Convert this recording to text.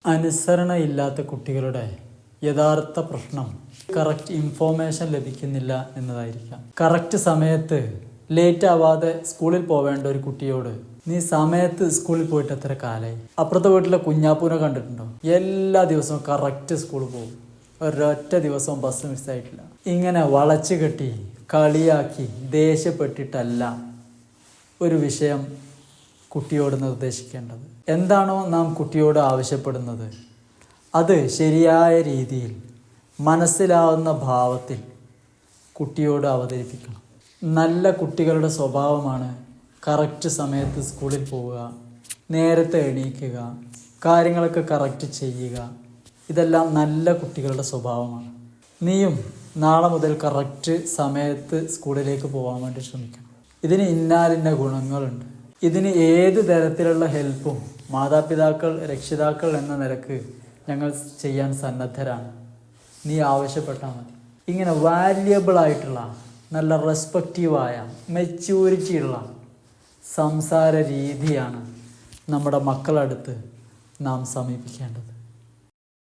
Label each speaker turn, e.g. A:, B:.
A: അനുസരണയില്ലാത്ത കുട്ടികളുടെ യഥാർത്ഥ പ്രശ്നം കറക്റ്റ് ഇൻഫോർമേഷൻ ലഭിക്കുന്നില്ല എന്നതായിരിക്കാം. കറക്റ്റ് സമയത്ത് ലേറ്റ് ആവാതെ സ്കൂളിൽ പോവേണ്ട ഒരു കുട്ടിയോട് നീ സമയത്ത് സ്കൂളിൽ പോയിട്ട് എത്ര കാലമായി? അപ്പുറത്തെ വീട്ടിലെ കുഞ്ഞാപ്പൂനെ കണ്ടിട്ടുണ്ടോ? എല്ലാ ദിവസവും കറക്റ്റ് സ്കൂളിൽ പോകും, ഒരൊറ്റ ദിവസവും ബസ് മിസ്സായിട്ടില്ല. ഇങ്ങനെ വളച്ചു കെട്ടി കളിയാക്കി ദേഷ്യപ്പെട്ടിട്ടല്ല ഒരു വിഷയം കുട്ടിയോട് നിർദ്ദേശിക്കേണ്ടത്. എന്താണോ നാം കുട്ടിയോട് ആവശ്യപ്പെടുന്നത് അത് ശരിയായ രീതിയിൽ മനസ്സിലാവുന്ന ഭാവത്തിൽ കുട്ടിയോട് അവതരിപ്പിക്കണം. നല്ല കുട്ടികളുടെ സ്വഭാവമാണ് കറക്റ്റ് സമയത്ത് സ്കൂളിൽ പോവുക, നേരത്തെ എണീക്കുക, കാര്യങ്ങളൊക്കെ കറക്റ്റ് ചെയ്യുക. ഇതെല്ലാം നല്ല കുട്ടികളുടെ സ്വഭാവമാണ്. നീയും നാളെ മുതൽ കറക്റ്റ് സമയത്ത് സ്കൂളിലേക്ക് പോകാൻ വേണ്ടി ശ്രമിക്കണം. ഇതിന് ഇന്നാലിന്ന ഗുണങ്ങളുണ്ട്. ഇതിന് ഏത് തരത്തിലുള്ള ഹെൽപ്പും മാതാപിതാക്കൾ, രക്ഷിതാക്കൾ എന്ന നിലക്ക് ഞങ്ങൾ ചെയ്യാൻ സന്നദ്ധരാണ്. നീ ആവശ്യപ്പെട്ടാൽ മതി. ഇങ്ങനെ വാല്യബിൾ ആയിട്ടുള്ള, നല്ല റെസ്പെക്റ്റീവായ, മെച്യൂരിറ്റി ഉള്ള സംസാര രീതിയാണ് നമ്മുടെ മക്കളടുത്ത് നാം സമീപിക്കേണ്ടത്.